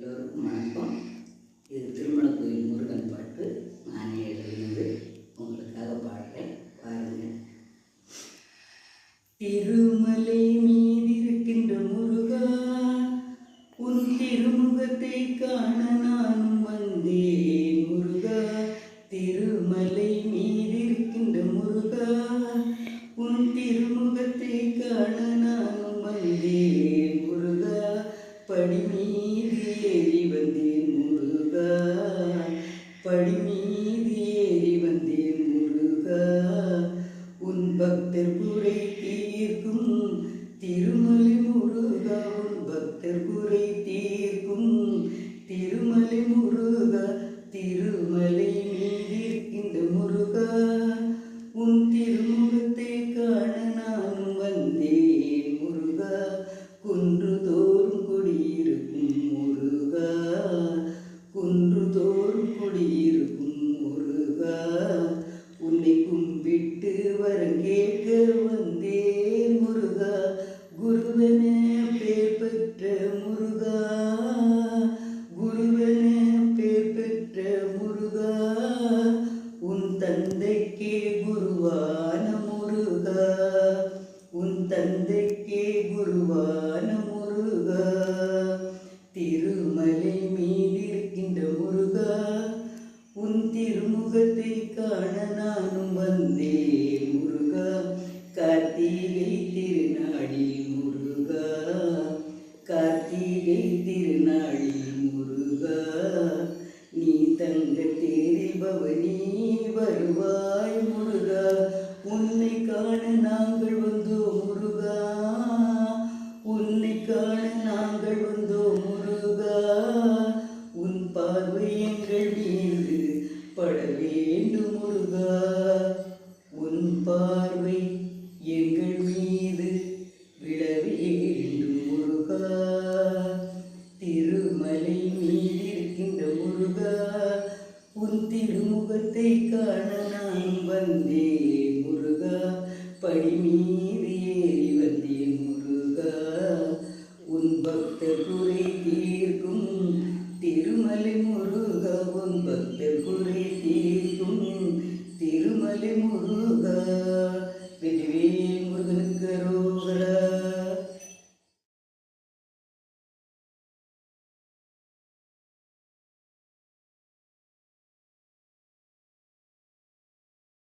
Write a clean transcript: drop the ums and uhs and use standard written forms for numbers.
எல்லோருக்கும் வணக்கம். இது திருமலை கோயில் முருகன் பாட்டு. நானே எழுதினது, உங்களுக்காக பாடுறேன், பாருங்கள். திருமலை மீதிருக்கின்ற முருகா, உன் திருமுகத்தை காண நானும் வந்தேன் முருகா. திருமலை மீதிருக்கின்ற முருகா, உன் திருமுகத்தை காண நானும் வந்தேன் முருகா. படி மீது ஏறி வந்தேன் முருகா, படி மீது ஏறி வந்தேன் முருகா. உன் பக்தர் குறை தீர்க்கும் திருமலை முருகா, உன் பக்தர் குறை தீர்க்கும் திருமலை முருகா. திருமலை மீதிருக்கின்ற முருகா, உன் திருமுகத்தை காண நானும் வந்தேன் முருகா. குன்று தோறும் குடியிருக்கும் முருகா, குன்று தோறும் குடியிருக்கும் முருகா. உன்னை கும்பிட்டு வரம் கேட்க வந்தேன் முருகா. குருவென பேர் பெற்ற முருகா, குருவென பேர் பெற்ற முருகா. உன் தந்தைக்கே குருவான முருகா, உன் தந்தைக்கே குருவான முருகா. திருமலை மீதிருக்கின்ற முருகா, உன் திருமுகத்தை காண நானும் வந்தேன் முருகா. கார்த்திகை திருநாளில் முருகா, கார்த்திகை திருநாளில் முருகா. நீ தங்க தேரில் பவனி வருவாய் முருகா. உன்னை காண நாங்கள் வந்தோம் முருகா, உன்னை காண நாங்கள் வந்தோம் முருகா. உன் பார்வை எங்கள் மீது பட வேண்டும் முருகா, உன் பார்வை எங்கள் மீது விழ வேண்டும் முருகா. திருமலை மீதிருக்கின்ற முருகா, உன் திருமுகத்தை காண நான் வந்தேன் முருகா. படி மீது